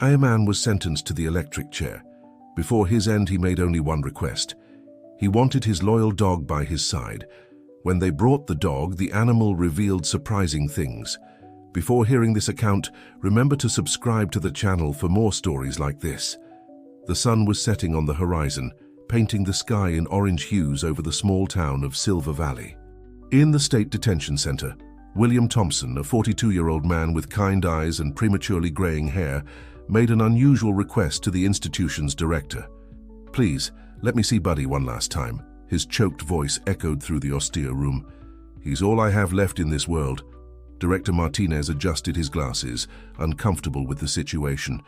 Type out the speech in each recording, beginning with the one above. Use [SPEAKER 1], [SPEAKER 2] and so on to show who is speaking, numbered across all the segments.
[SPEAKER 1] Ayaman was sentenced to the electric chair. Before his end, he made only one request. He wanted his loyal dog by his side. When they brought the dog, the animal revealed surprising things. Before hearing this account, remember to subscribe to the channel for more stories like this. The sun was setting on the horizon, painting the sky in orange hues over the small town of Silver Valley. In the State Detention Center, William Thompson, a 42-year-old man with kind eyes and prematurely graying hair, made an unusual request to the institution's director. "Please, let me see Buddy one last time." His choked voice echoed through the austere room. "He's all I have left in this world." Director Martinez adjusted his glasses, uncomfortable with the situation.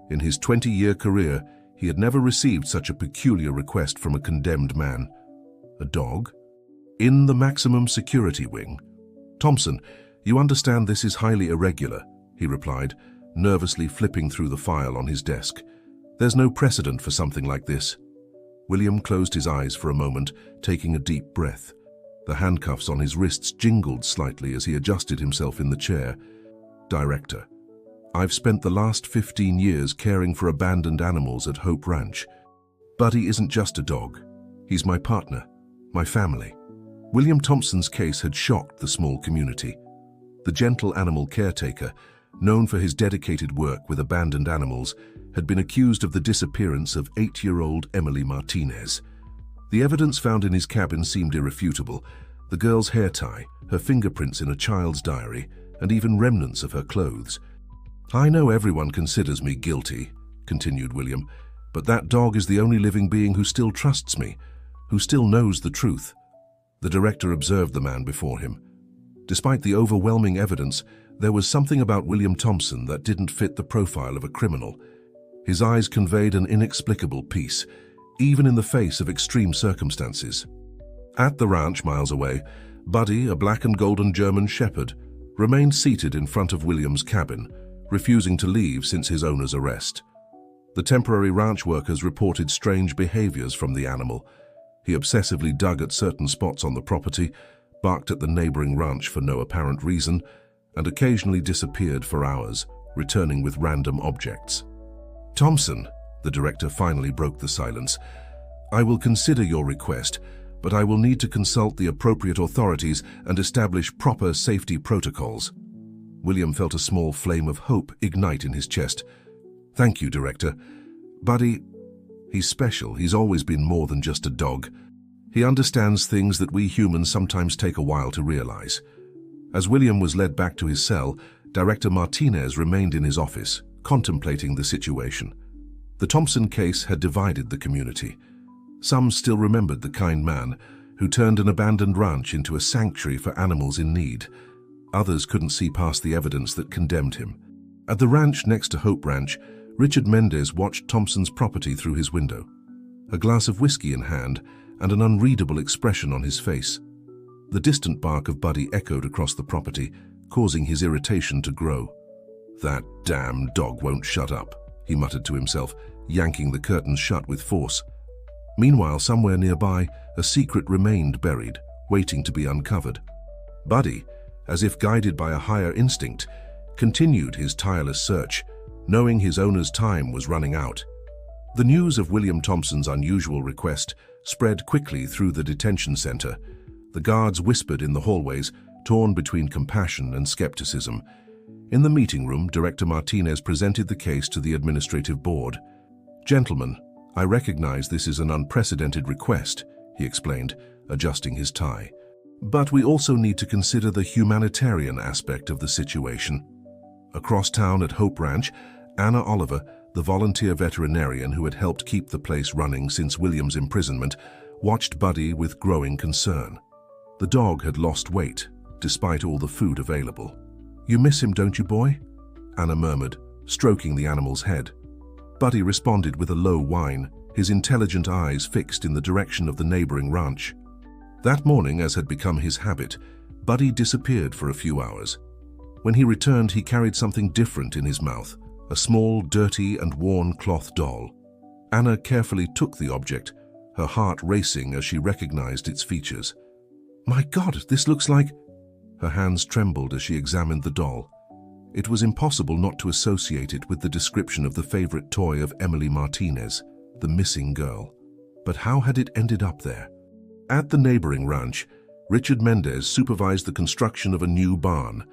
[SPEAKER 1] In his 20-year career, he had never received such a peculiar request from a condemned man. A dog? In the maximum security wing? "Thompson, you understand this is highly irregular," he replied, nervously flipping through the file on his desk. "There's no precedent for something like this." William closed his eyes for a moment, taking a deep breath. The handcuffs on his wrists jingled slightly as he adjusted himself in the chair. "Director, I've spent the last 15 years caring for abandoned animals at Hope Ranch. Buddy isn't just a dog. He's my partner, my family." William Thompson's case had shocked the small community. The gentle animal caretaker, known for his dedicated work with abandoned animals, had been accused of the disappearance of 8-year-old Emily Martinez. The evidence found in his cabin seemed irrefutable: the girl's hair tie, her fingerprints in a child's diary, and even remnants of her clothes. "I know everyone considers me guilty," continued William, "but that dog is the only living being who still trusts me, who still knows the truth." The director observed the man before him. Despite the overwhelming evidence, there was something about William Thompson that didn't fit the profile of a criminal. His eyes conveyed an inexplicable peace, even in the face of extreme circumstances. At the ranch miles away, Buddy, a black and golden German shepherd, remained seated in front of William's cabin, refusing to leave since his owner's arrest. The temporary ranch workers reported strange behaviors from the animal. He obsessively dug at certain spots on the property, barked at the neighboring ranch for no apparent reason, and occasionally disappeared for hours, returning with random objects. "Thompson," the director finally broke the silence, "I will consider your request, but I will need to consult the appropriate authorities and establish proper safety protocols." William felt a small flame of hope ignite in his chest. "Thank you, Director. Buddy, he's special. He's always been more than just a dog. He understands things that we humans sometimes take a while to realize." As William was led back to his cell, Director Martinez remained in his office, contemplating the situation. The Thompson case had divided the community. Some still remembered the kind man who turned an abandoned ranch into a sanctuary for animals in need. Others couldn't see past the evidence that condemned him. At the ranch next to Hope Ranch, Richard Mendez watched Thompson's property through his window, a glass of whiskey in hand and an unreadable expression on his face. The distant bark of Buddy echoed across the property, causing his irritation to grow. "That damn dog won't shut up," he muttered to himself, yanking the curtains shut with force. Meanwhile, somewhere nearby, a secret remained buried, waiting to be uncovered. Buddy, as if guided by a higher instinct, continued his tireless search, knowing his owner's time was running out. The news of William Thompson's unusual request spread quickly through the detention center. The guards whispered in the hallways, torn between compassion and skepticism. In the meeting room, Director Martinez presented the case to the administrative board. "Gentlemen, I recognize this is an unprecedented request," he explained, adjusting his tie. "But we also need to consider the humanitarian aspect of the situation." Across town at Hope Ranch, Anna Oliver, the volunteer veterinarian who had helped keep the place running since William's imprisonment, watched Buddy with growing concern. The dog had lost weight, despite all the food available. "You miss him, don't you, boy?" Anna murmured, stroking the animal's head. Buddy responded with a low whine, his intelligent eyes fixed in the direction of the neighboring ranch. That morning, as had become his habit, Buddy disappeared for a few hours. When he returned, he carried something different in his mouth, a small, dirty and worn cloth doll. Anna carefully took the object, her heart racing as she recognized its features. "My God, this looks like..." Her hands trembled as she examined the doll. It was impossible not to associate it with the description of the favorite toy of Emily Martinez, the missing girl. But how had it ended up there? At the neighboring ranch, Richard Mendez supervised the construction of a new barn.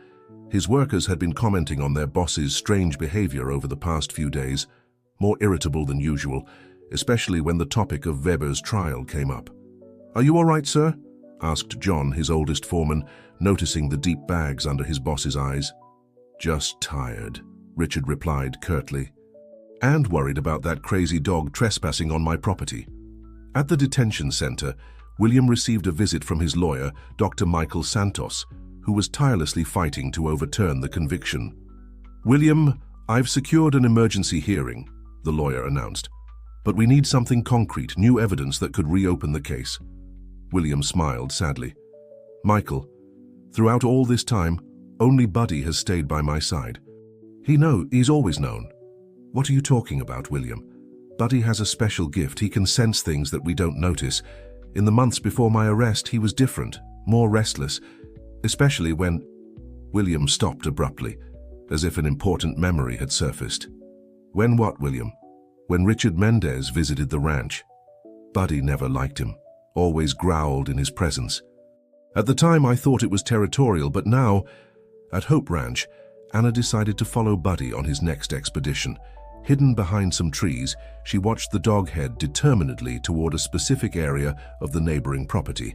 [SPEAKER 1] His workers had been commenting on their boss's strange behavior over the past few days, more irritable than usual, especially when the topic of Weber's trial came up. "Are you all right, sir?" asked John, his oldest foreman, noticing the deep bags under his boss's eyes. "Just tired," Richard replied curtly. "And worried about that crazy dog trespassing on my property." At the detention center, William received a visit from his lawyer, Dr. Michael Santos, who was tirelessly fighting to overturn the conviction. "William, I've secured an emergency hearing," the lawyer announced. "But we need something concrete, new evidence that could reopen the case." William smiled sadly. "Michael, throughout all this time, only Buddy has stayed by my side. He's always known." "What are you talking about, William? Buddy has a special gift. He can sense things that we don't notice. In the months before my arrest, he was different, more restless, especially when—" William stopped abruptly, as if an important memory had surfaced. "When what, William?" "When Richard Mendez visited the ranch. Buddy never liked him, always growled in his presence. At the time I thought it was territorial, but now, at Hope Ranch, Anna decided to follow Buddy on his next expedition. Hidden behind some trees, she watched the dog head determinedly toward a specific area of the neighboring property.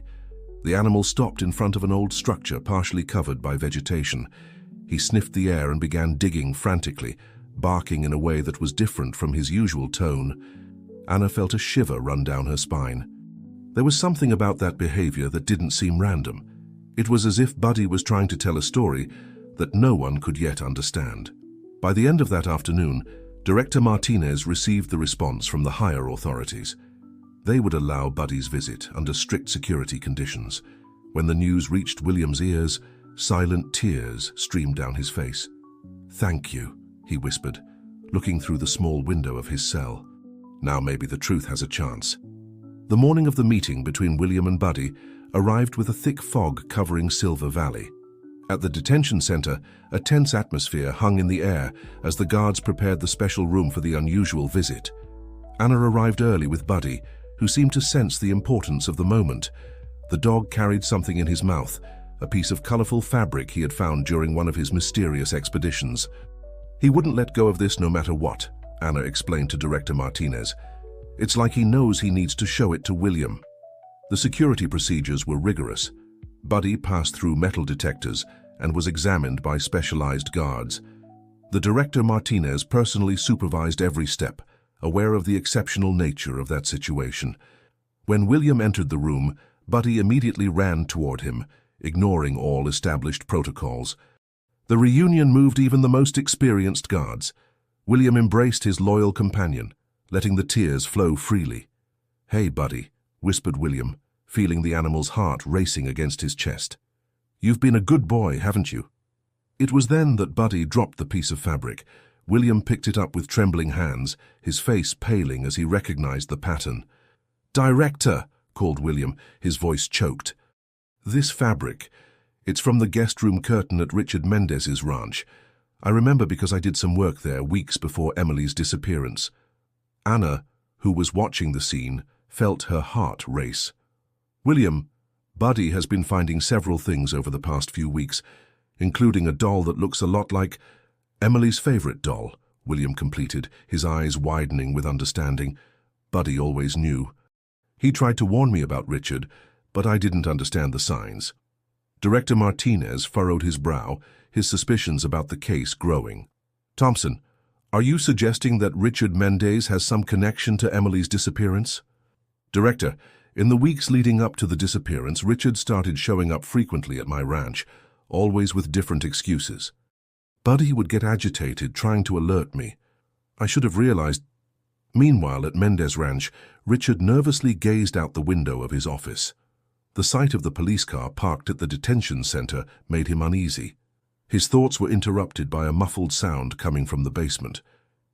[SPEAKER 1] The animal stopped in front of an old structure partially covered by vegetation. He sniffed the air and began digging frantically, barking in a way that was different from his usual tone. Anna felt a shiver run down her spine. There was something about that behavior that didn't seem random. It was as if Buddy was trying to tell a story that no one could yet understand. By the end of that afternoon, Director Martinez received the response from the higher authorities. They would allow Buddy's visit under strict security conditions. When the news reached William's ears, silent tears streamed down his face. "Thank you," he whispered, looking through the small window of his cell. "Now maybe the truth has a chance." The morning of the meeting between William and Buddy arrived with a thick fog covering Silver Valley. At the detention center, a tense atmosphere hung in the air as the guards prepared the special room for the unusual visit. Anna arrived early with Buddy, who seemed to sense the importance of the moment. The dog carried something in his mouth, a piece of colorful fabric he had found during one of his mysterious expeditions. "He wouldn't let go of this no matter what," Anna explained to Director Martinez. "It's like he knows he needs to show it to William." The security procedures were rigorous. Buddy passed through metal detectors and was examined by specialized guards. The Director Martinez personally supervised every step, aware of the exceptional nature of that situation. When William entered the room, Buddy immediately ran toward him, ignoring all established protocols. The reunion moved even the most experienced guards. William embraced his loyal companion, letting the tears flow freely. "Hey, Buddy," whispered William, feeling the animal's heart racing against his chest. "You've been a good boy, haven't you?" It was then that Buddy dropped the piece of fabric. William picked it up with trembling hands, his face paling as he recognized the pattern. "Director," called William, his voice choked. "This fabric, it's from the guest room curtain at Richard Mendez's ranch. I remember because I did some work there weeks before Emily's disappearance." Anna, who was watching the scene, felt her heart race. "William, Buddy has been finding several things over the past few weeks, including a doll that looks a lot like Emily's favorite doll," William completed, his eyes widening with understanding. Buddy always knew. "He tried to warn me about Richard, but I didn't understand the signs." Director Martinez furrowed his brow, his suspicions about the case growing. "Thompson, are you suggesting that Richard Mendez has some connection to Emily's disappearance?" "Director, in the weeks leading up to the disappearance, Richard started showing up frequently at my ranch, always with different excuses. Buddy would get agitated, trying to alert me. I should have realized." Meanwhile, at Mendez Ranch, Richard nervously gazed out the window of his office. The sight of the police car parked at the detention center made him uneasy. His thoughts were interrupted by a muffled sound coming from the basement.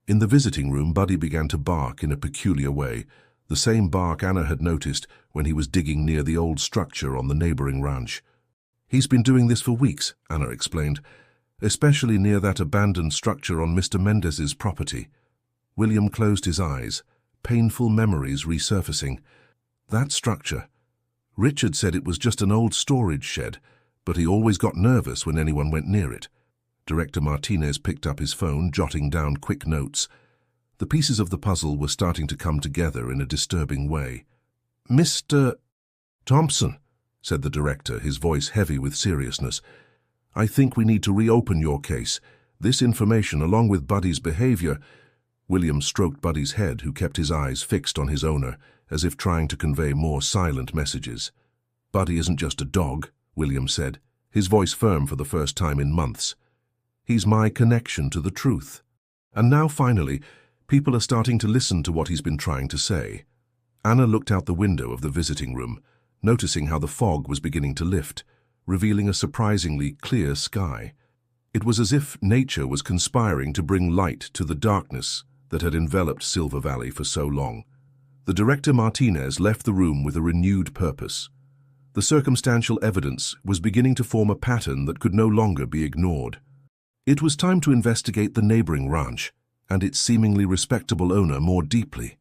[SPEAKER 1] In the visiting room, Buddy began to bark in a peculiar way, the same bark Anna had noticed when he was digging near the old structure on the neighboring ranch. "He's been doing this for weeks," Anna explained, especially near that abandoned structure on Mr. Mendez's property. William closed his eyes, painful memories resurfacing. That structure. Richard said it was just an old storage shed, but he always got nervous when anyone went near it. Director Martinez picked up his phone, jotting down quick notes. The pieces of the puzzle were starting to come together in a disturbing way. "Mr. Thompson," said the director, his voice heavy with seriousness, "I think we need to reopen your case. This information, along with Buddy's behavior—" William stroked Buddy's head, who kept his eyes fixed on his owner, as if trying to convey more silent messages. "Buddy isn't just a dog," William said, his voice firm for the first time in months. "He's my connection to the truth." And now, finally, people are starting to listen to what he's been trying to say. Anna looked out the window of the visiting room, noticing how the fog was beginning to lift, revealing a surprisingly clear sky. It was as if nature was conspiring to bring light to the darkness that had enveloped Silver Valley for so long. The director Martinez left the room with a renewed purpose. The circumstantial evidence was beginning to form a pattern that could no longer be ignored. It was time to investigate the neighboring ranch and its seemingly respectable owner more deeply.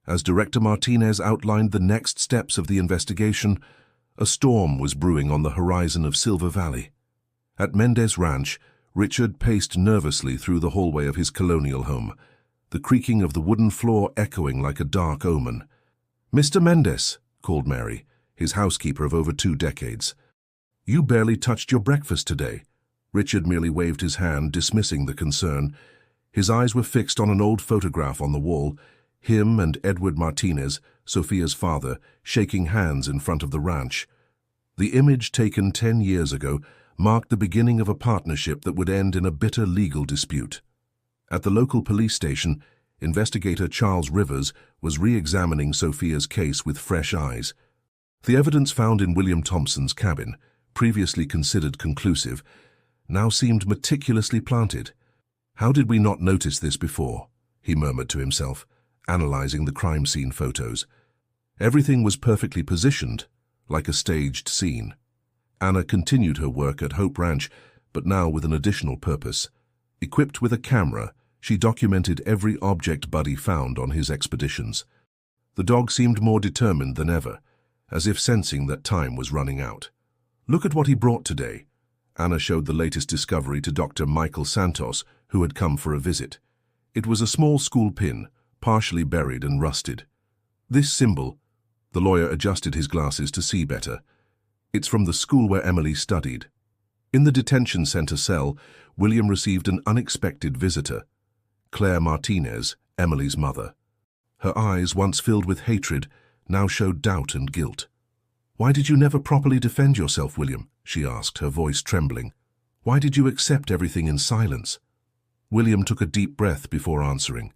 [SPEAKER 1] As Director Martinez outlined the next steps of the investigation, a storm was brewing on the horizon of Silver Valley. At Mendez Ranch, Richard paced nervously through the hallway of his colonial home, the creaking of the wooden floor echoing like a dark omen. "Mr. Mendez," called Mary, his housekeeper of over 2 decades. "You barely touched your breakfast today." Richard merely waved his hand, dismissing the concern. His eyes were fixed on an old photograph on the wall, him and Edward Martinez, Sophia's father, shaking hands in front of the ranch. The image, taken 10 years ago, marked the beginning of a partnership that would end in a bitter legal dispute. At the local police station, investigator Charles Rivers was re-examining Sophia's case with fresh eyes. The evidence found in William Thompson's cabin, previously considered conclusive, now seemed meticulously planted. "How did we not notice this before?" he murmured to himself, analyzing the crime scene photos. Everything was perfectly positioned, like a staged scene. Anna continued her work at Hope Ranch, but now with an additional purpose. Equipped with a camera, she documented every object Buddy found on his expeditions. The dog seemed more determined than ever, as if sensing that time was running out. "Look at what he brought today." Anna showed the latest discovery to Dr. Michael Santos, who had come for a visit. It was a small school pin, partially buried and rusted. "This symbol—" the lawyer adjusted his glasses to see better. "It's from the school where Emily studied." In the detention center cell, William received an unexpected visitor. Claire Martinez, Emily's mother. Her eyes, once filled with hatred, now showed doubt and guilt. "Why did you never properly defend yourself, William?" she asked, her voice trembling. "Why did you accept everything in silence?" William took a deep breath before answering.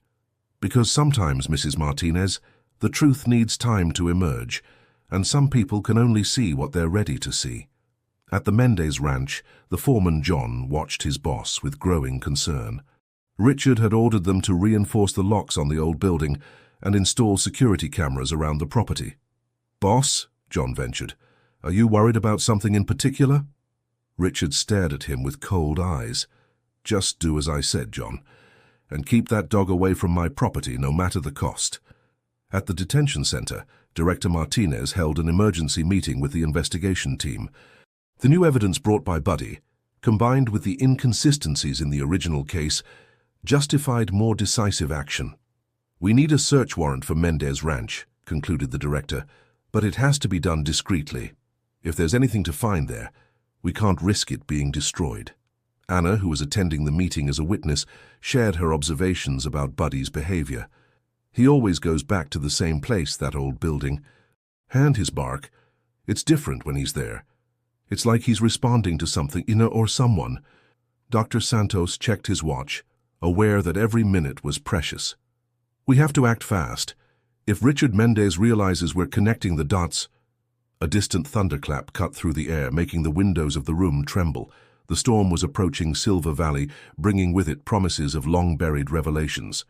[SPEAKER 1] "Because sometimes, Mrs. Martinez, the truth needs time to emerge, and some people can only see what they're ready to see." At the Mendez Ranch, the foreman John watched his boss with growing concern. Richard had ordered them to reinforce the locks on the old building and install security cameras around the property. "Boss," John ventured, "are you worried about something in particular?" Richard stared at him with cold eyes. "Just do as I said, John, and keep that dog away from my property no matter the cost." At the detention center, Director Martinez held an emergency meeting with the investigation team. The new evidence brought by Buddy, combined with the inconsistencies in the original case, justified more decisive action. "We need a search warrant for Mendez Ranch," concluded the director, "but it has to be done discreetly. If there's anything to find there, we can't risk it being destroyed." Anna, who was attending the meeting as a witness, shared her observations about Buddy's behavior. "He always goes back to the same place, that old building. And his bark. It's different when he's there. It's like he's responding to something, or someone." Dr. Santos checked his watch, aware that every minute was precious. "We have to act fast. If Richard Mendez realizes we're connecting the dots—" A distant thunderclap cut through the air, making the windows of the room tremble. The storm was approaching Silver Valley, bringing with it promises of long-buried revelations.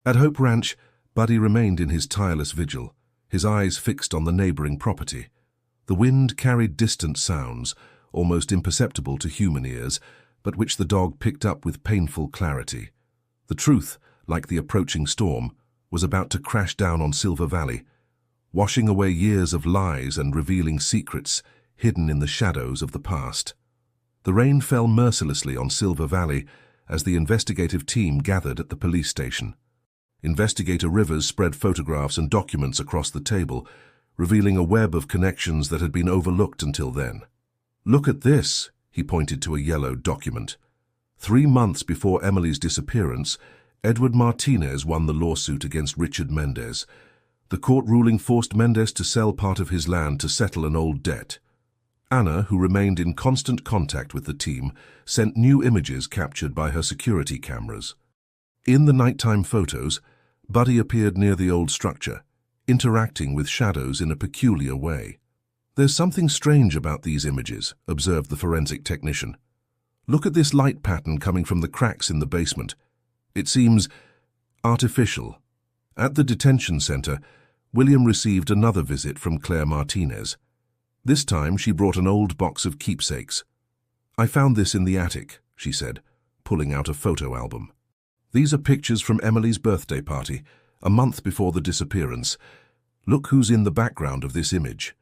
[SPEAKER 1] At Hope Ranch, Buddy remained in his tireless vigil, his eyes fixed on the neighboring property. The wind carried distant sounds, almost imperceptible to human ears, but which the dog picked up with painful clarity. The truth, like the approaching storm, was about to crash down on Silver Valley, washing away years of lies and revealing secrets hidden in the shadows of the past. The rain fell mercilessly on Silver Valley as the investigative team gathered at the police station. Investigator Rivers spread photographs and documents across the table, revealing a web of connections that had been overlooked until then. "Look at this," he pointed to a yellow document. 3 months before Emily's disappearance, Edward Martinez won the lawsuit against Richard Mendez. The court ruling forced Mendez to sell part of his land to settle an old debt. Anna, who remained in constant contact with the team, sent new images captured by her security cameras. In the nighttime photos, Buddy appeared near the old structure, interacting with shadows in a peculiar way. "There's something strange about these images," observed the forensic technician. "Look at this light pattern coming from the cracks in the basement. It seems artificial." At the detention center, William received another visit from Claire Martinez. This time she brought an old box of keepsakes. "I found this in the attic," she said, pulling out a photo album. "These are pictures from Emily's birthday party, a month before the disappearance. Look who's in the background of this image."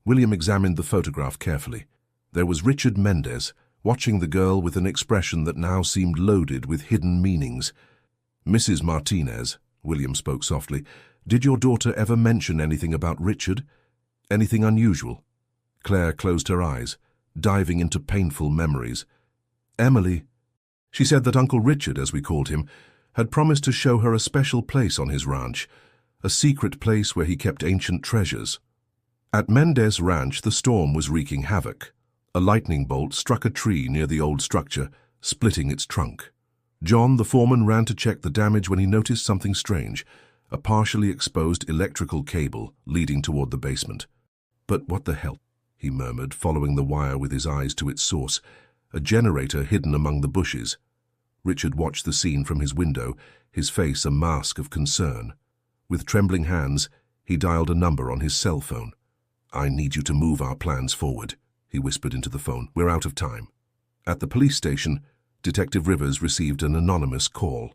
[SPEAKER 1] William examined the photograph carefully. There was Richard Mendez, watching the girl with an expression that now seemed loaded with hidden meanings. "Mrs. Martinez," William spoke softly, "did your daughter ever mention anything about Richard? Anything unusual?" Claire closed her eyes, diving into painful memories. "Emily. She said that Uncle Richard, as we called him, had promised to show her a special place on his ranch, a secret place where he kept ancient treasures." At Mendez Ranch, the storm was wreaking havoc. A lightning bolt struck a tree near the old structure, splitting its trunk. John, the foreman, ran to check the damage when he noticed something strange, a partially exposed electrical cable leading toward the basement. "But what the hell?" he murmured, following the wire with his eyes to its source, a generator hidden among the bushes. Richard watched the scene from his window, his face a mask of concern. With trembling hands, he dialed a number on his cell phone. "I need you to move our plans forward," he whispered into the phone. "We're out of time." At the police station, Detective Rivers received an anonymous call.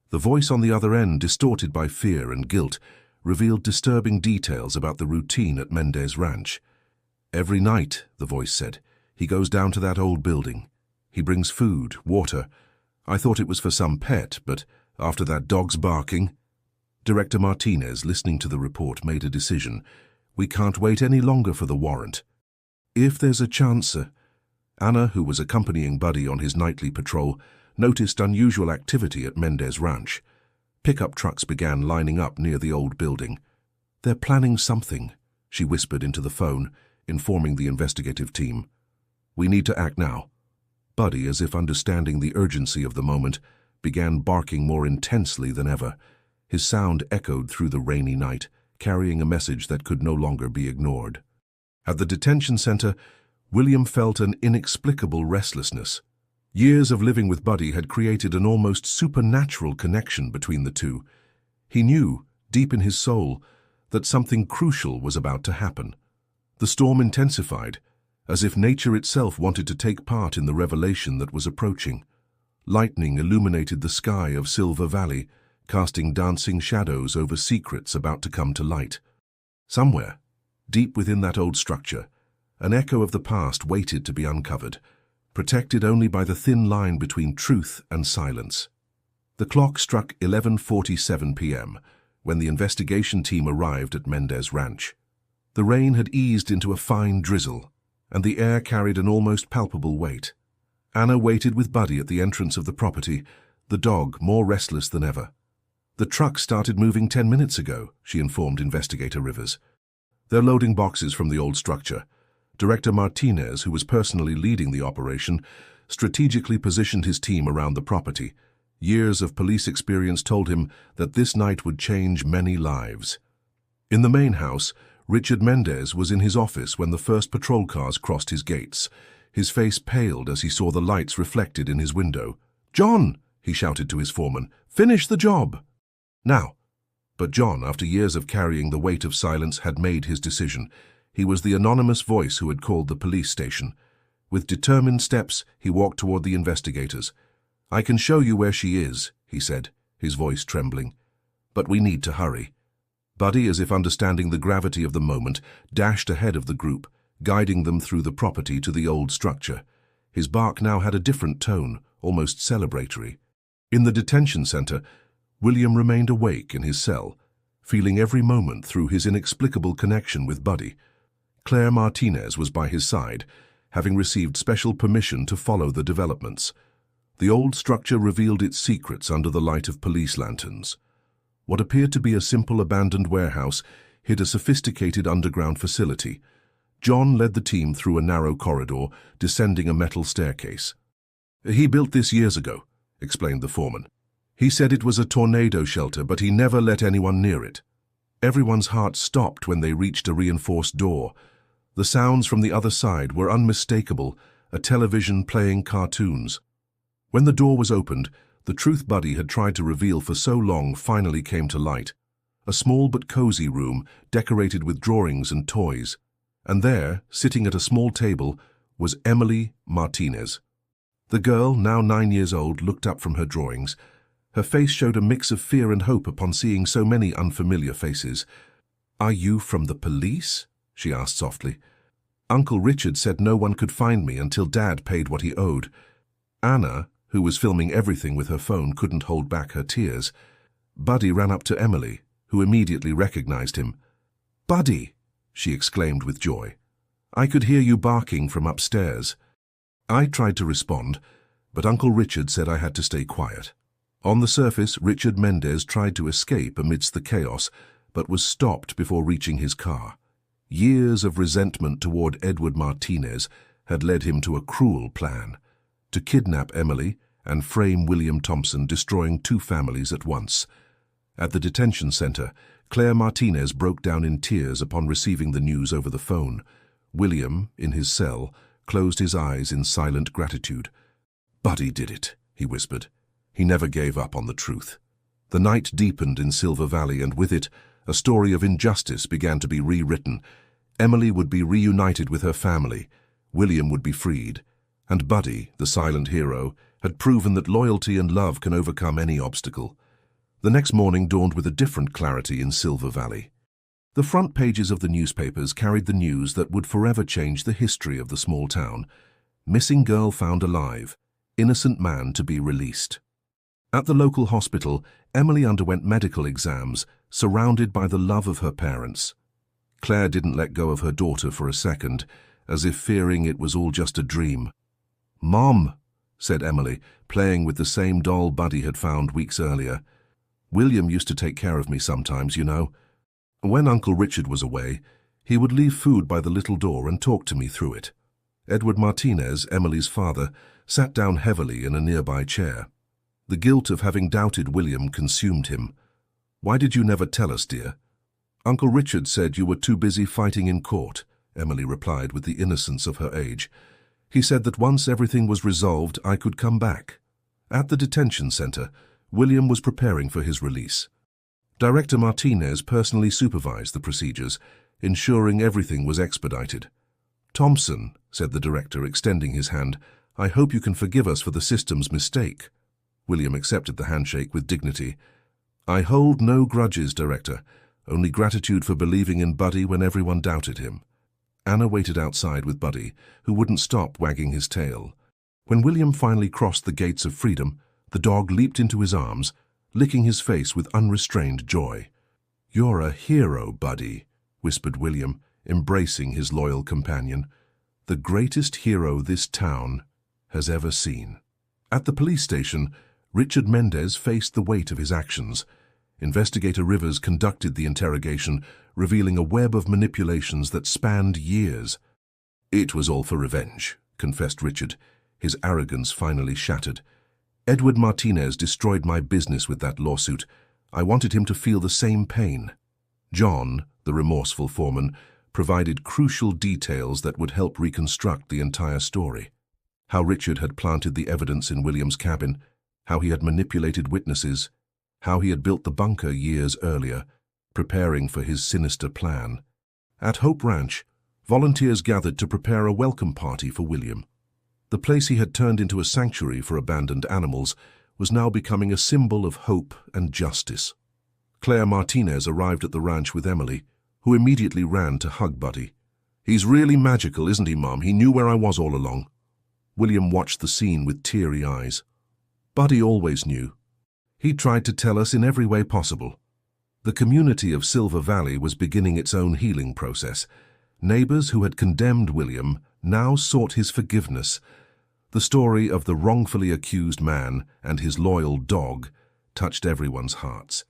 [SPEAKER 1] The voice on the other end, distorted by fear and guilt, revealed disturbing details about the routine at Mendez Ranch. "Every night," the voice said, "he goes down to that old building. He brings food, water. I thought it was for some pet, but after that dog's barking—" Director Martinez, listening to the report, made a decision. "We can't wait any longer for the warrant. If there's a chance..." Anna, who was accompanying Buddy on his nightly patrol, noticed unusual activity at Mendez Ranch. Pickup trucks began lining up near the old building. "They're planning something," she whispered into the phone, informing the investigative team. "We need to act now." Buddy, as if understanding the urgency of the moment, began barking more intensely than ever. His sound echoed through the rainy night, carrying a message that could no longer be ignored. At the detention center, William felt an inexplicable restlessness. Years of living with Buddy had created an almost supernatural connection between the two. He knew, deep in his soul, that something crucial was about to happen. The storm intensified, as if nature itself wanted to take part in the revelation that was approaching. Lightning illuminated the sky of Silver Valley, casting dancing shadows over secrets about to come to light. Somewhere, deep within that old structure, an echo of the past waited to be uncovered, protected only by the thin line between truth and silence. The clock struck 11:47 p.m. when the investigation team arrived at Mendez Ranch. The rain had eased into a fine drizzle, and the air carried an almost palpable weight. Anna waited with Buddy at the entrance of the property, the dog more restless than ever. "The truck started moving 10 minutes ago," she informed Investigator Rivers. "They're loading boxes from the old structure." Director Martinez, who was personally leading the operation, strategically positioned his team around the property. Years of police experience told him that this night would change many lives. In the main house, Richard Mendez was in his office when the first patrol cars crossed his gates. His face paled as he saw the lights reflected in his window. "John!" he shouted to his foreman. "Finish the job!" Now. But John, after years of carrying the weight of silence, had made his decision. He was the anonymous voice who had called the police station. With determined steps, he walked toward the investigators. "I can show you where she is," he said, his voice trembling. "But we need to hurry." Buddy, as if understanding the gravity of the moment, dashed ahead of the group, guiding them through the property to the old structure. His bark now had a different tone, almost celebratory. In the detention center, William remained awake in his cell, feeling every moment through his inexplicable connection with Buddy. Claire Martinez was by his side, having received special permission to follow the developments. The old structure revealed its secrets under the light of police lanterns. What appeared to be a simple abandoned warehouse hid a sophisticated underground facility. John led the team through a narrow corridor, descending a metal staircase. "He built this years ago," explained the foreman. "He said it was a tornado shelter, but he never let anyone near it." Everyone's heart stopped when they reached a reinforced door. The sounds from the other side were unmistakable, a television playing cartoons. When the door was opened, the truth Buddy had tried to reveal for so long finally came to light. A small but cozy room, decorated with drawings and toys. And there, sitting at a small table, was Emily Martinez. The girl, now 9 years old, looked up from her drawings. Her face showed a mix of fear and hope upon seeing so many unfamiliar faces. "Are you from the police?" she asked softly. "Uncle Richard said no one could find me until Dad paid what he owed." Anna, who was filming everything with her phone, couldn't hold back her tears. Buddy ran up to Emily, who immediately recognized him. "Buddy!" she exclaimed with joy. "I could hear you barking from upstairs." I tried to respond, but Uncle Richard said I had to stay quiet. On the surface, Richard Mendez tried to escape amidst the chaos, but was stopped before reaching his car. Years of resentment toward Edward Martinez had led him to a cruel plan: to kidnap Emily and frame William Thompson, destroying 2 families at once. At the detention center, Claire Martinez broke down in tears upon receiving the news over the phone. William, in his cell, closed his eyes in silent gratitude. "Buddy did it," he whispered. He never gave up on the truth. The night deepened in Silver Valley, and with it, a story of injustice began to be rewritten. Emily would be reunited with her family, William would be freed, and Buddy, the silent hero, had proven that loyalty and love can overcome any obstacle. The next morning dawned with a different clarity in Silver Valley. The front pages of the newspapers carried the news that would forever change the history of the small town. Missing girl found alive, innocent man to be released. At the local hospital, Emily underwent medical exams, surrounded by the love of her parents. Claire didn't let go of her daughter for a second, as if fearing it was all just a dream. "Mom," said Emily, playing with the same doll Buddy had found weeks earlier. "William used to take care of me sometimes, you know. When Uncle Richard was away, he would leave food by the little door and talk to me through it." Edward Martinez, Emily's father, sat down heavily in a nearby chair. The guilt of having doubted William consumed him. "Why did you never tell us, dear?" "Uncle Richard said you were too busy fighting in court," Emily replied with the innocence of her age. "He said that once everything was resolved, I could come back." At the detention center, William was preparing for his release. Director Martinez personally supervised the procedures, ensuring everything was expedited. "Thompson," said the director, extending his hand, "I hope you can forgive us for the system's mistake." William accepted the handshake with dignity. "I hold no grudges, Director, only gratitude for believing in Buddy when everyone doubted him." Anna waited outside with Buddy, who wouldn't stop wagging his tail. When William finally crossed the gates of freedom, the dog leaped into his arms, licking his face with unrestrained joy. "You're a hero, Buddy," whispered William, embracing his loyal companion. "The greatest hero this town has ever seen." At the police station, Richard Mendez faced the weight of his actions. Investigator Rivers conducted the interrogation, revealing a web of manipulations that spanned years. "It was all for revenge," confessed Richard, his arrogance finally shattered. "Edward Martinez destroyed my business with that lawsuit. I wanted him to feel the same pain." John, the remorseful foreman, provided crucial details that would help reconstruct the entire story. How Richard had planted the evidence in William's cabin, how he had manipulated witnesses, how he had built the bunker years earlier, preparing for his sinister plan. At Hope Ranch, volunteers gathered to prepare a welcome party for William. The place he had turned into a sanctuary for abandoned animals was now becoming a symbol of hope and justice. Claire Martinez arrived at the ranch with Emily, who immediately ran to hug Buddy. "He's really magical, isn't he, Mom? He knew where I was all along." William watched the scene with teary eyes. Buddy always knew. He tried to tell us in every way possible. The community of Silver Valley was beginning its own healing process. Neighbors who had condemned William now sought his forgiveness. The story of the wrongfully accused man and his loyal dog touched everyone's hearts.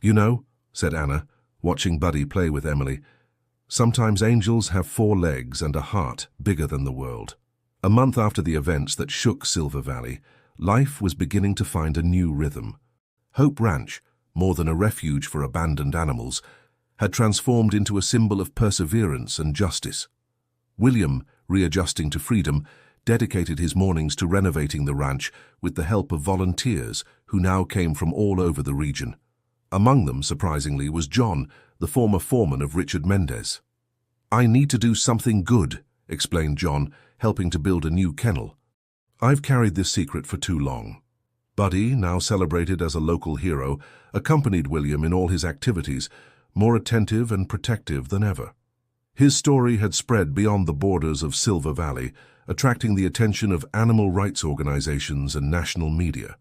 [SPEAKER 1] "You know," said Anna, watching Buddy play with Emily, "sometimes angels have 4 legs and a heart bigger than the world." A month after the events that shook Silver Valley, life was beginning to find a new rhythm. Hope Ranch, more than a refuge for abandoned animals, had transformed into a symbol of perseverance and justice. William, readjusting to freedom, dedicated his mornings to renovating the ranch with the help of volunteers who now came from all over the region. Among them, surprisingly, was John, the former foreman of Richard Mendez. "I need to do something good," explained John, helping to build a new kennel. "I've carried this secret for too long." Buddy, now celebrated as a local hero, accompanied William in all his activities, more attentive and protective than ever. His story had spread beyond the borders of Silver Valley, attracting the attention of animal rights organizations and national media.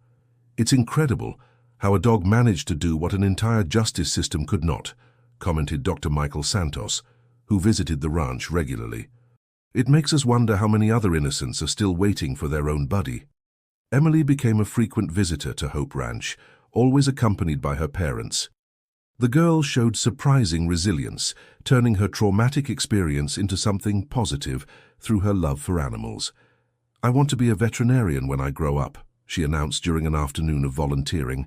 [SPEAKER 1] "It's incredible how a dog managed to do what an entire justice system could not," commented Dr. Michael Santos, who visited the ranch regularly. "It makes us wonder how many other innocents are still waiting for their own Buddy." Emily became a frequent visitor to Hope Ranch, always accompanied by her parents. The girl showed surprising resilience, turning her traumatic experience into something positive through her love for animals. "I want to be a veterinarian when I grow up," she announced during an afternoon of volunteering.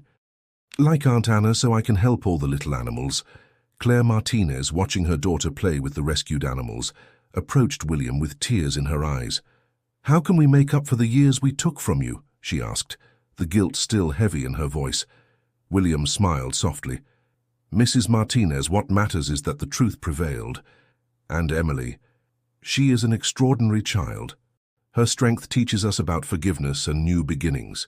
[SPEAKER 1] "Like Aunt Anna, so I can help all the little animals." Claire Martinez, watching her daughter play with the rescued animals, approached William with tears in her eyes. "How can we make up for the years we took from you?" she asked, the guilt still heavy in her voice. William smiled softly. "Mrs. Martinez, what matters is that the truth prevailed. And Emily, she is an extraordinary child. Her strength teaches us about forgiveness and new beginnings."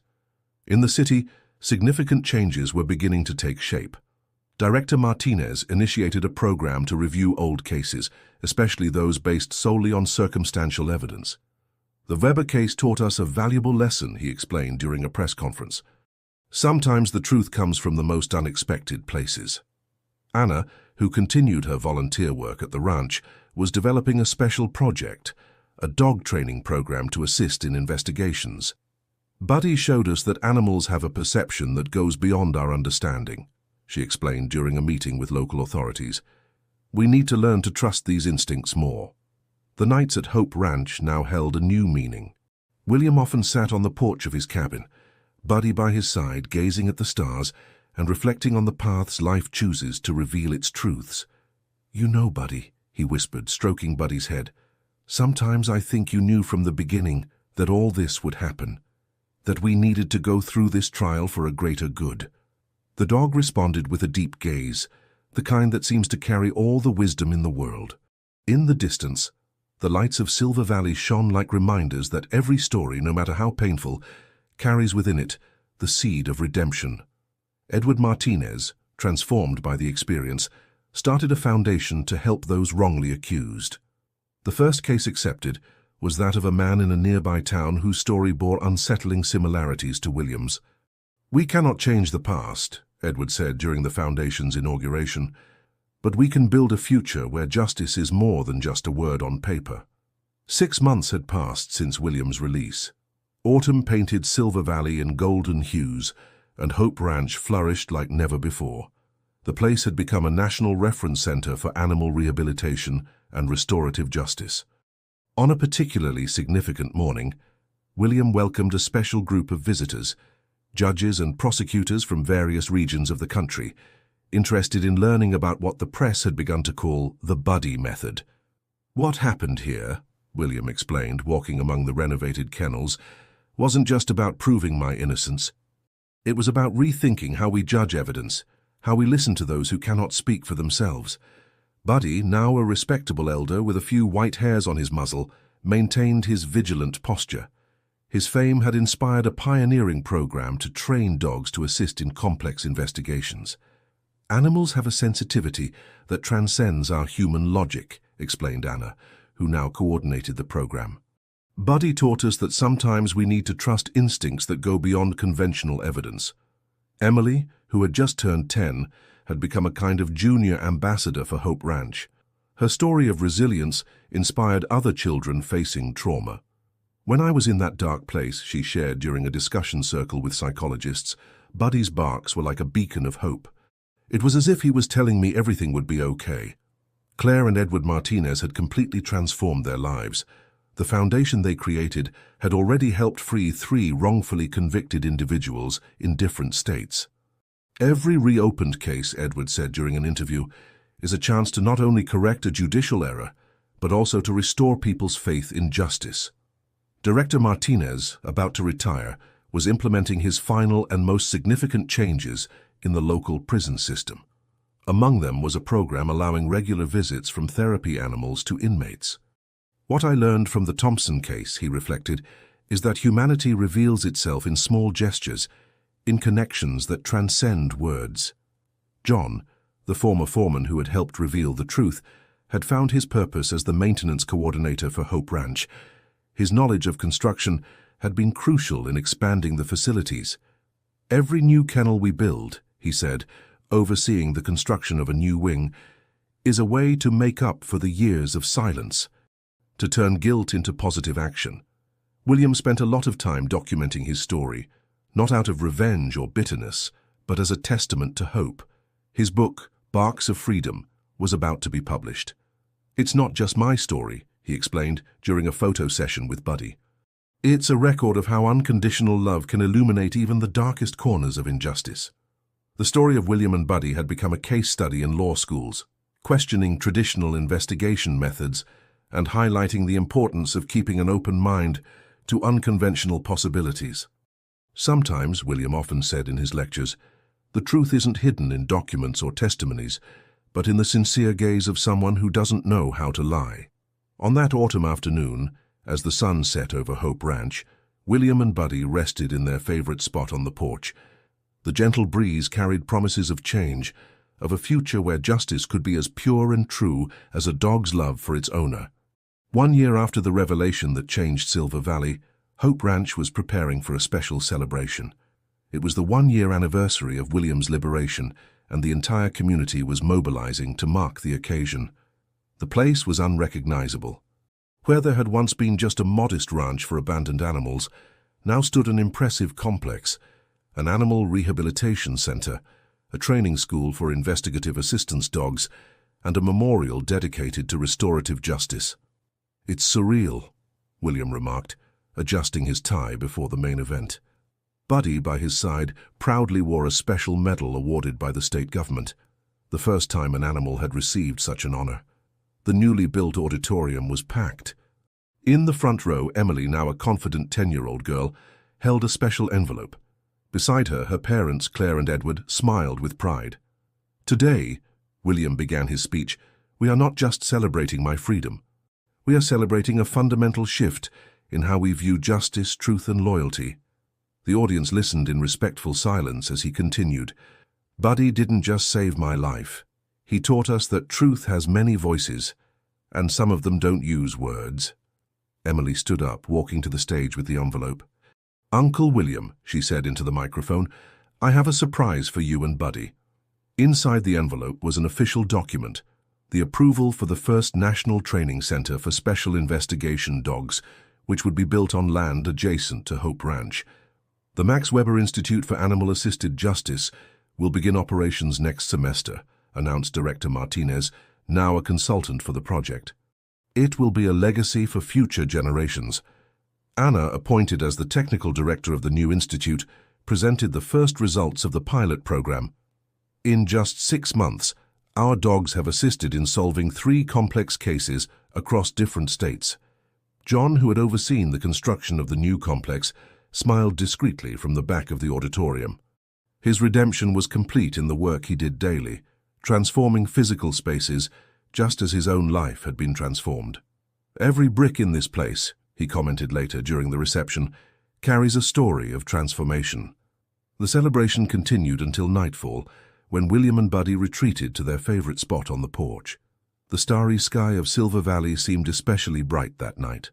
[SPEAKER 1] In the city, significant changes were beginning to take shape. Director Martinez initiated a program to review old cases, especially those based solely on circumstantial evidence. "The Weber case taught us a valuable lesson," he explained during a press conference. "Sometimes the truth comes from the most unexpected places." Anna, who continued her volunteer work at the ranch, was developing a special project, a dog training program to assist in investigations. "Buddy showed us that animals have a perception that goes beyond our understanding," she explained during a meeting with local authorities. "We need to learn to trust these instincts more." The nights at Hope Ranch now held a new meaning. William often sat on the porch of his cabin, Buddy by his side, gazing at the stars and reflecting on the paths life chooses to reveal its truths. "You know, Buddy," he whispered, stroking Buddy's head, "sometimes I think you knew from the beginning that all this would happen, that we needed to go through this trial for a greater good." The dog responded with a deep gaze, the kind that seems to carry all the wisdom in the world. In the distance, the lights of Silver Valley shone like reminders that every story, no matter how painful, carries within it the seed of redemption. Edward Martinez, transformed by the experience, started a foundation to help those wrongly accused. The first case accepted was that of a man in a nearby town whose story bore unsettling similarities to William's. "We cannot change the past," Edward said during the foundation's inauguration, "but we can build a future where justice is more than just a word on paper." 6 months had passed since William's release. Autumn painted Silver Valley in golden hues, and Hope Ranch flourished like never before. The place had become a national reference center for animal rehabilitation and restorative justice. On a particularly significant morning, William welcomed a special group of visitors, judges and prosecutors from various regions of the country, interested in learning about what the press had begun to call the Buddy method. "What happened here," William explained, walking among the renovated kennels, "wasn't just about proving my innocence. It was about rethinking how we judge evidence, how we listen to those who cannot speak for themselves. Buddy, now a respectable elder with a few white hairs on his muzzle, maintained his vigilant posture. His fame had inspired a pioneering program to train dogs to assist in complex investigations. "Animals have a sensitivity that transcends our human logic," explained Anna, who now coordinated the program. "Buddy taught us that sometimes we need to trust instincts that go beyond conventional evidence." Emily, who had just turned 10, had become a kind of junior ambassador for Hope Ranch. Her story of resilience inspired other children facing trauma. "When I was in that dark place," she shared during a discussion circle with psychologists, "Buddy's barks were like a beacon of hope. It was as if he was telling me everything would be okay." Claire and Edward Martinez had completely transformed their lives. The foundation they created had already helped free 3 wrongfully convicted individuals in different states. "Every reopened case," Edward said during an interview, "is a chance to not only correct a judicial error, but also to restore people's faith in justice." Director Martinez, about to retire, was implementing his final and most significant changes in the local prison system. Among them was a program allowing regular visits from therapy animals to inmates. "What I learned from the Thompson case," he reflected, "is that humanity reveals itself in small gestures, in connections that transcend words." John, the former foreman who had helped reveal the truth, had found his purpose as the maintenance coordinator for Hope Ranch. His knowledge of construction had been crucial in expanding the facilities. "Every new kennel we build," he said, overseeing the construction of a new wing, "is a way to make up for the years of silence, to turn guilt into positive action." William spent a lot of time documenting his story, not out of revenge or bitterness, but as a testament to hope. His book, Barks of Freedom, was about to be published. "It's not just my story," he explained during a photo session with Buddy. "It's a record of how unconditional love can illuminate even the darkest corners of injustice." The story of William and Buddy had become a case study in law schools, questioning traditional investigation methods and highlighting the importance of keeping an open mind to unconventional possibilities. "Sometimes," William often said in his lectures, "the truth isn't hidden in documents or testimonies, but in the sincere gaze of someone who doesn't know how to lie." On that autumn afternoon, as the sun set over Hope Ranch, William and Buddy rested in their favorite spot on the porch. The gentle breeze carried promises of change, of a future where justice could be as pure and true as a dog's love for its owner. 1 year after the revelation that changed Silver Valley, Hope Ranch was preparing for a special celebration. It was the 1-year anniversary of William's liberation, and the entire community was mobilizing to mark the occasion. The place was unrecognizable. Where there had once been just a modest ranch for abandoned animals, now stood an impressive complex, an animal rehabilitation center, a training school for investigative assistance dogs, and a memorial dedicated to restorative justice. "It's surreal," William remarked, adjusting his tie before the main event. Buddy, by his side, proudly wore a special medal awarded by the state government, the first time an animal had received such an honor. The newly built auditorium was packed. In the front row, Emily, now a confident 10-year-old girl, held a special envelope. Beside her, her parents, Claire and Edward, smiled with pride. "Today," William began his speech, "we are not just celebrating my freedom. We are celebrating a fundamental shift in how we view justice, truth, and loyalty." The audience listened in respectful silence as he continued. "Buddy didn't just save my life. He taught us that truth has many voices, and some of them don't use words." Emily stood up, walking to the stage with the envelope. "Uncle William," she said into the microphone, "I have a surprise for you and Buddy." Inside the envelope was an official document, the approval for the first National Training Center for Special Investigation Dogs, which would be built on land adjacent to Hope Ranch. The Max Weber Institute for Animal-Assisted Justice will begin operations next semester, announced Director Martinez, now a consultant for the project. It will be a legacy for future generations. Anna, appointed as the technical director of the new institute, presented the first results of the pilot program. In just 6 months, our dogs have assisted in solving 3 complex cases across different states. John, who had overseen the construction of the new complex, smiled discreetly from the back of the auditorium. His redemption was complete in the work he did daily, transforming physical spaces just as his own life had been transformed. Every brick in this place, he commented later during the reception, carries a story of transformation. The celebration continued until nightfall, when William and Buddy retreated to their favorite spot on the porch. The starry sky of Silver Valley seemed especially bright that night.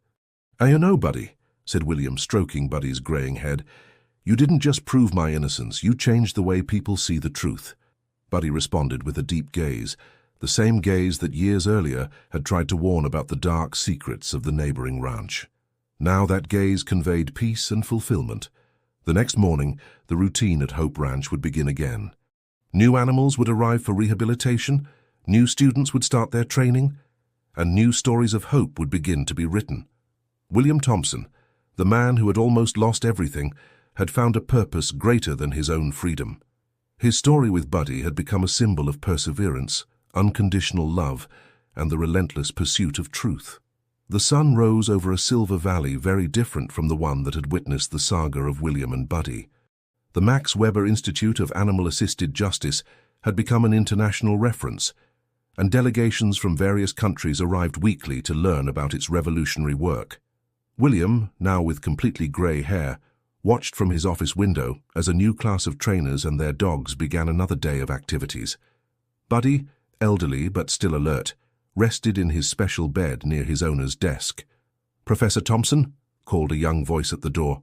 [SPEAKER 1] "You know, Buddy," said William, stroking Buddy's graying head, "you didn't just prove my innocence, you changed the way people see the truth." Buddy responded with a deep gaze, the same gaze that years earlier had tried to warn about the dark secrets of the neighboring ranch. Now that gaze conveyed peace and fulfillment. The next morning, the routine at Hope Ranch would begin again. New animals would arrive for rehabilitation, new students would start their training, and new stories of hope would begin to be written. William Thompson, the man who had almost lost everything, had found a purpose greater than his own freedom. His story with Buddy had become a symbol of perseverance, unconditional love, and the relentless pursuit of truth. The sun rose over a Silver Valley very different from the one that had witnessed the saga of William and Buddy. The Max Weber Institute of Animal-Assisted Justice had become an international reference, and delegations from various countries arrived weekly to learn about its revolutionary work. William, now with completely grey hair, watched from his office window as a new class of trainers and their dogs began another day of activities. Buddy, elderly but still alert, rested in his special bed near his owner's desk. "Professor Thompson?" called a young voice at the door.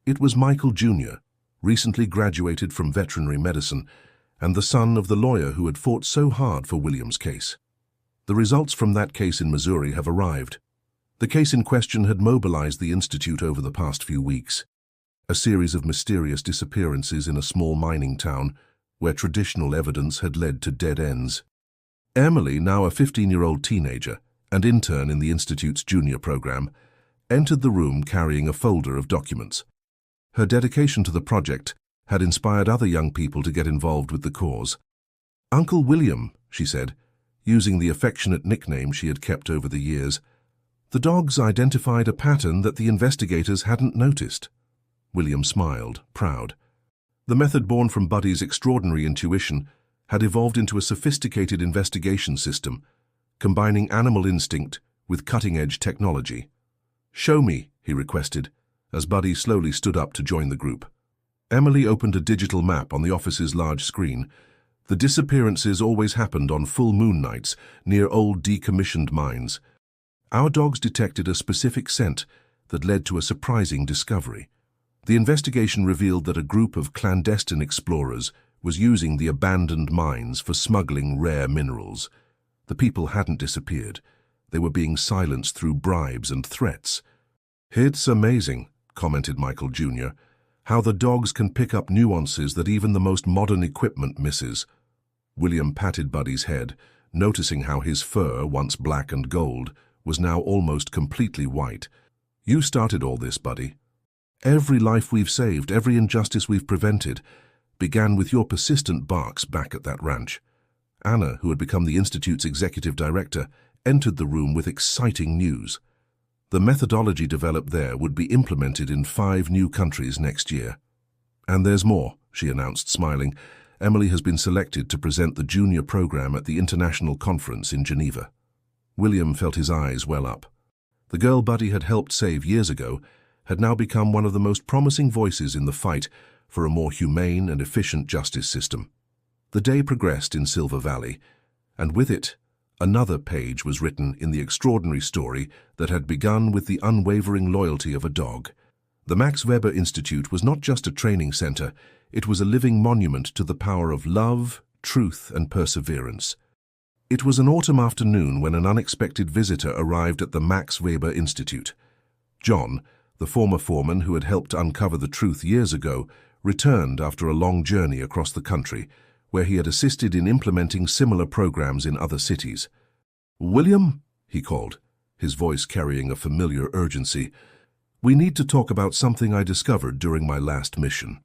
[SPEAKER 1] It was Michael Jr., recently graduated from veterinary medicine, and the son of the lawyer who had fought so hard for William's case. The results from that case in Missouri have arrived. The case in question had mobilized the Institute over the past few weeks. A series of mysterious disappearances in a small mining town where traditional evidence had led to dead ends. Emily, now a 15-year-old teenager and intern in the Institute's junior program, entered the room carrying a folder of documents. Her dedication to the project had inspired other young people to get involved with the cause. "Uncle William," she said, using the affectionate nickname she had kept over the years. "The dogs identified a pattern that the investigators hadn't noticed." William smiled, proud. The method born from Buddy's extraordinary intuition had evolved into a sophisticated investigation system, combining animal instinct with cutting-edge technology. "Show me," he requested, as Buddy slowly stood up to join the group. Emily opened a digital map on the office's large screen. The disappearances always happened on full moon nights near old decommissioned mines. Our dogs detected a specific scent that led to a surprising discovery. The investigation revealed that a group of clandestine explorers was using the abandoned mines for smuggling rare minerals. The people hadn't disappeared. They were being silenced through bribes and threats. "It's amazing," commented Michael Jr., "how the dogs can pick up nuances that even the most modern equipment misses." William patted Buddy's head, noticing how his fur, once black and gold, was now almost completely white. "You started all this, Buddy. Every life we've saved, every injustice we've prevented, began with your persistent barks back at that ranch." Anna, who had become the Institute's executive director, entered the room with exciting news. The methodology developed there would be implemented in 5 new countries next year. "And there's more," she announced, smiling. "Emily has been selected to present the junior program at the International Conference in Geneva." William felt his eyes well up. The girl Buddy had helped save years ago had now become one of the most promising voices in the fight for a more humane and efficient justice system. The day progressed in Silver Valley, and with it, another page was written in the extraordinary story that had begun with the unwavering loyalty of a dog. The Max Weber Institute was not just a training center, it was a living monument to the power of love, truth, and perseverance. It was an autumn afternoon when an unexpected visitor arrived at the Max Weber Institute. John, the former foreman who had helped uncover the truth years ago, returned after a long journey across the country, where he had assisted in implementing similar programs in other cities. "William," he called, his voice carrying a familiar urgency, "we need to talk about something I discovered during my last mission."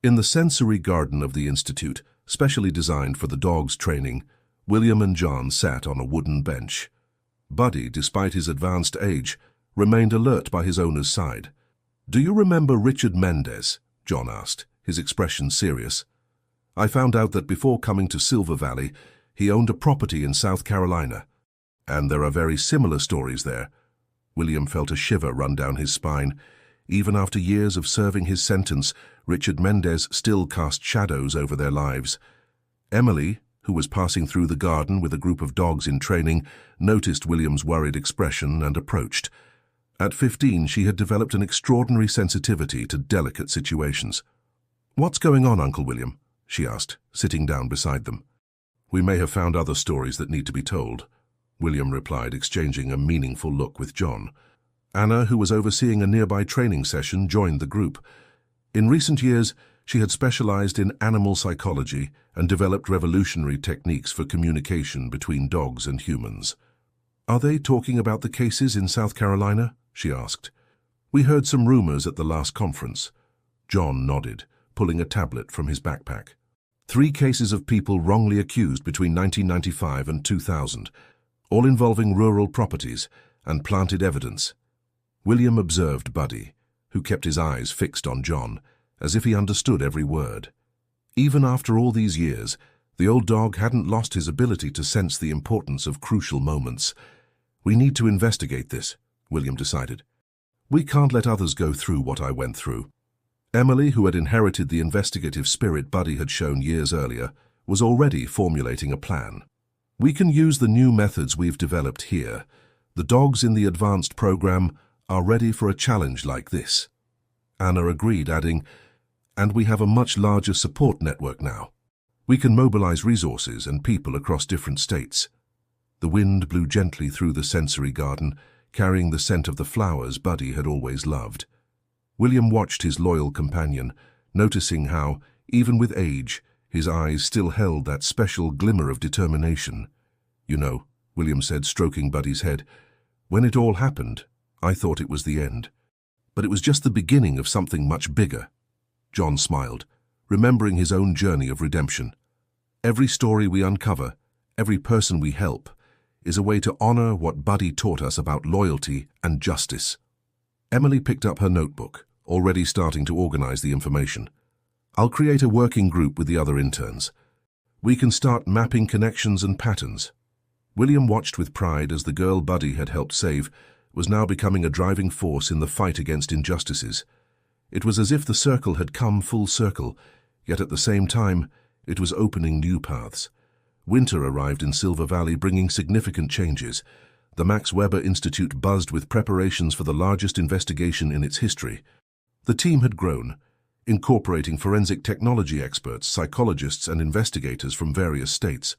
[SPEAKER 1] In the sensory garden of the Institute, specially designed for the dog's training, William and John sat on a wooden bench. Buddy, despite his advanced age, remained alert by his owner's side. "Do you remember Richard Mendez?" John asked, his expression serious. "I found out that before coming to Silver Valley, he owned a property in South Carolina. And there are very similar stories there, William felt a shiver run down his spine. Even after years of serving his sentence, Richard Mendez still cast shadows over their lives. Emily, who was passing through the garden with a group of dogs in training, noticed William's worried expression and approached. At 15, she had developed an extraordinary sensitivity to delicate situations. "What's going on, Uncle William?" she asked, sitting down beside them. "We may have found other stories that need to be told," William replied, exchanging a meaningful look with John. Anna, who was overseeing a nearby training session, joined the group. In recent years, she had specialized in animal psychology and developed revolutionary techniques for communication between dogs and humans. "Are they talking about the cases in South Carolina?" she asked. "We heard some rumors at the last conference." John nodded, pulling a tablet from his backpack. 3 cases of people wrongly accused between 1995 and 2000, all involving rural properties and planted evidence. William observed Buddy, who kept his eyes fixed on John, as if he understood every word. Even after all these years, the old dog hadn't lost his ability to sense the importance of crucial moments. "We need to investigate this," William decided. "We can't let others go through what I went through." Emily, who had inherited the investigative spirit Buddy had shown years earlier, was already formulating a plan. "We can use the new methods we've developed here. The dogs in the advanced program are ready for a challenge like this." Anna agreed, adding, "And we have a much larger support network now. We can mobilize resources and people across different states." The wind blew gently through the sensory garden, carrying the scent of the flowers Buddy had always loved. William watched his loyal companion, noticing how, even with age, his eyes still held that special glimmer of determination. "You know," William said, stroking Buddy's head, "when it all happened, I thought it was the end. But it was just the beginning of something much bigger." John smiled, remembering his own journey of redemption. "Every story we uncover, every person we help, is a way to honor what Buddy taught us about loyalty and justice." Emily picked up her notebook, already starting to organize the information. "I'll create a working group with the other interns. We can start mapping connections and patterns." William watched with pride as the girl Buddy had helped save was now becoming a driving force in the fight against injustices. It was as if the circle had come full circle, yet at the same time, it was opening new paths. Winter arrived in Silver Valley, bringing significant changes. The Max Weber Institute buzzed with preparations for the largest investigation in its history. The team had grown, incorporating forensic technology experts, psychologists, and investigators from various states.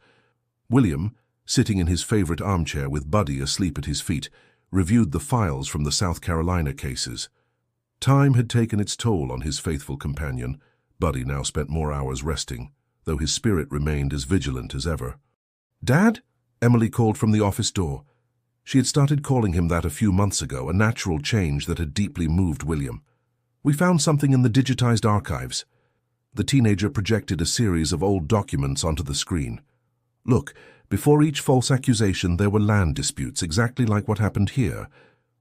[SPEAKER 1] William, sitting in his favorite armchair with Buddy asleep at his feet, reviewed the files from the South Carolina cases. Time had taken its toll on his faithful companion. Buddy now spent more hours resting, though his spirit remained as vigilant as ever. "Dad?" Emily called from the office door. She had started calling him that a few months ago, a natural change that had deeply moved William. "We found something in the digitized archives." The teenager projected a series of old documents onto the screen. "Look, before each false accusation there were land disputes, exactly like what happened here."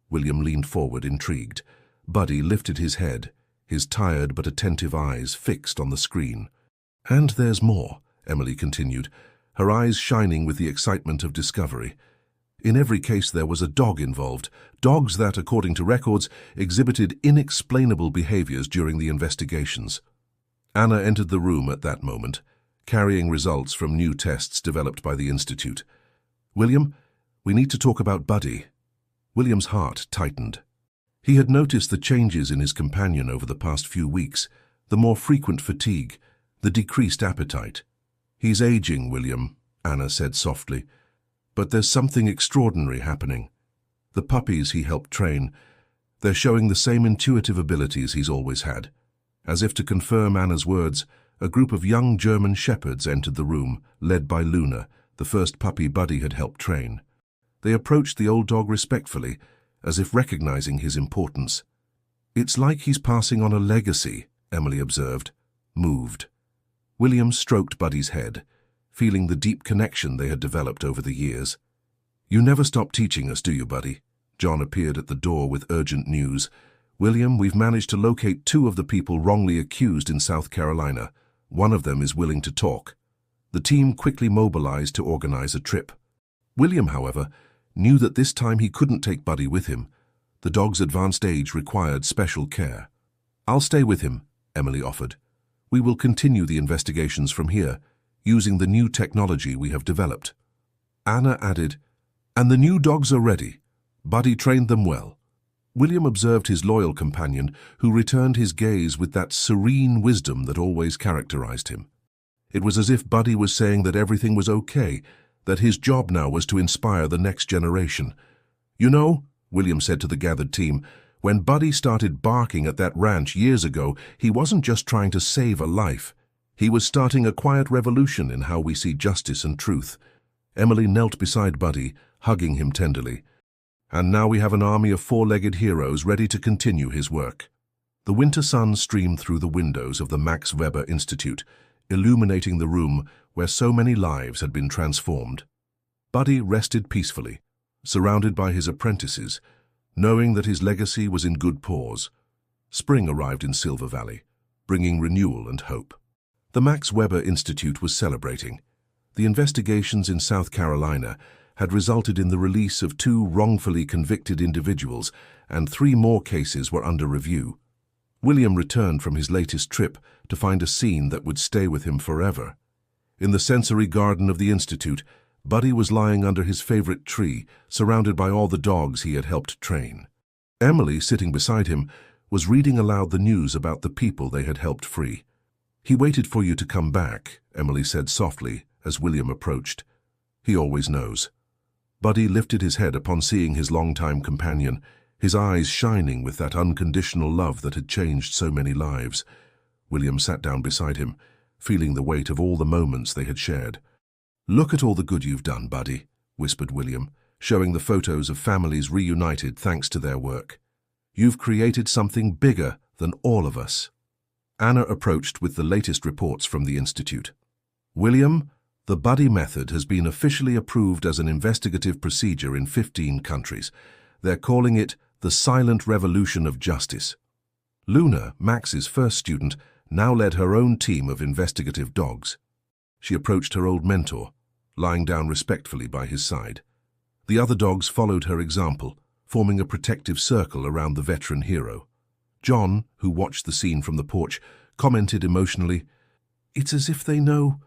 [SPEAKER 1] William leaned forward, intrigued. Buddy lifted his head, his tired but attentive eyes fixed on the screen. "And there's more," Emily continued, her eyes shining with the excitement of discovery. "In every case there was a dog involved, dogs that, according to records, exhibited inexplainable behaviors during the investigations." Anna entered the room at that moment, carrying results from new tests developed by the Institute. "William, we need to talk about Buddy." William's heart tightened. He had noticed the changes in his companion over the past few weeks, the more frequent fatigue, the decreased appetite. "He's aging, William," Anna said softly. "But there's something extraordinary happening. The puppies he helped train, they're showing the same intuitive abilities he's always had." As if to confirm Anna's words, a group of young German shepherds entered the room, led by Luna, the first puppy Buddy had helped train. They approached the old dog respectfully, as if recognizing his importance. "It's like he's passing on a legacy," Emily observed, moved. William stroked Buddy's head, feeling the deep connection they had developed over the years. "You never stop teaching us, do you, Buddy?" John appeared at the door with urgent news. "William, we've managed to locate 2 of the people wrongly accused in South Carolina. One of them is willing to talk." The team quickly mobilized to organize a trip. William, however, knew that this time he couldn't take Buddy with him, The dog's advanced age required special care. "I'll stay with him," Emily offered. "We will continue the investigations from here, using the new technology we have developed." Anna added, "And the new dogs are ready. Buddy trained them well." William observed his loyal companion, who returned his gaze with that serene wisdom that always characterized him. It was as if Buddy was saying that everything was okay, that his job now was to inspire the next generation. "You know," William said to the gathered team, "when Buddy started barking at that ranch years ago, he wasn't just trying to save a life. He was starting a quiet revolution in how we see justice and truth." Emily knelt beside Buddy, hugging him tenderly. "And now we have an army of four-legged heroes ready to continue his work." The winter sun streamed through the windows of the Max Weber Institute, illuminating the room where so many lives had been transformed. Buddy rested peacefully, surrounded by his apprentices, knowing that his legacy was in good paws. Spring arrived in Silver Valley, bringing renewal and hope. The Max Weber Institute was celebrating. The investigations in South Carolina had resulted in the release of 2 wrongfully convicted individuals, and 3 more cases were under review. William returned from his latest trip to find a scene that would stay with him forever. In the sensory garden of the Institute, Buddy was lying under his favorite tree, surrounded by all the dogs he had helped train. Emily, sitting beside him, was reading aloud the news about the people they had helped free. "He waited for you to come back," Emily said softly as William approached. "He always knows." Buddy lifted his head upon seeing his longtime companion, his eyes shining with that unconditional love that had changed so many lives. William sat down beside him, feeling the weight of all the moments they had shared. "Look at all the good you've done, Buddy," whispered William, showing the photos of families reunited thanks to their work. "You've created something bigger than all of us." Anna approached with the latest reports from the Institute. "William, the Buddy method has been officially approved as an investigative procedure in 15 countries. They're calling it the Silent Revolution of Justice." Luna, Max's first student, now led her own team of investigative dogs. She approached her old mentor, lying down respectfully by his side. The other dogs followed her example, forming a protective circle around the veteran hero. John, who watched the scene from the porch, commented emotionally, "It's as if they know,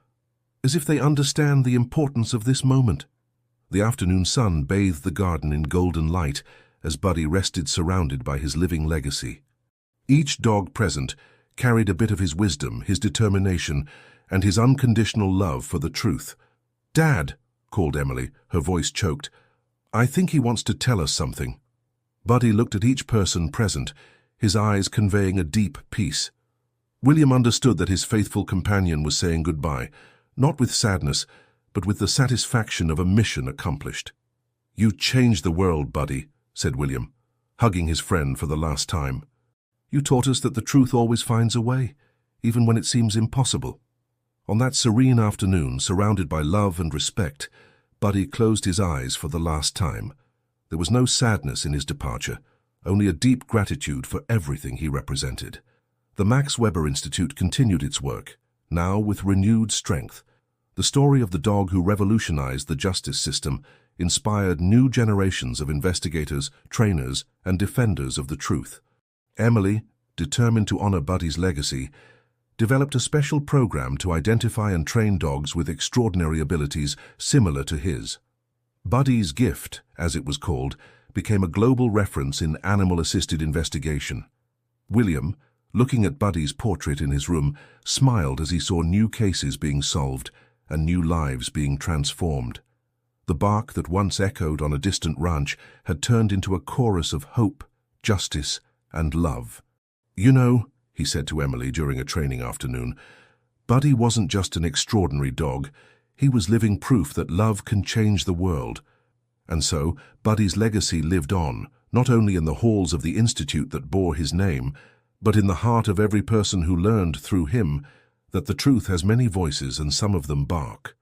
[SPEAKER 1] as if they understand the importance of this moment." The afternoon sun bathed the garden in golden light as Buddy rested surrounded by his living legacy. Each dog present carried a bit of his wisdom, his determination, and his unconditional love for the truth. "Dad," called Emily, her voice choked, "I think he wants to tell us something." Buddy looked at each person present, his eyes conveying a deep peace. William understood that his faithful companion was saying goodbye, not with sadness, but with the satisfaction of a mission accomplished. "You changed the world, Buddy," said William, hugging his friend for the last time. "You taught us that the truth always finds a way, even when it seems impossible." On that serene afternoon, surrounded by love and respect, Buddy closed his eyes for the last time. There was no sadness in his departure, only a deep gratitude for everything he represented. The Max Weber Institute continued its work, now with renewed strength. The story of the dog who revolutionized the justice system inspired new generations of investigators, trainers, and defenders of the truth. Emily, determined to honor Buddy's legacy, developed a special program to identify and train dogs with extraordinary abilities similar to his. Buddy's gift, as it was called, became a global reference in animal-assisted investigation. William, looking at Buddy's portrait in his room, smiled as he saw new cases being solved and new lives being transformed. The bark that once echoed on a distant ranch had turned into a chorus of hope, justice, and love. "You know," he said to Emily during a training afternoon, "Buddy wasn't just an extraordinary dog. He was living proof that love can change the world." And so, Buddy's legacy lived on, not only in the halls of the institute that bore his name, but in the heart of every person who learned through him that the truth has many voices and some of them bark.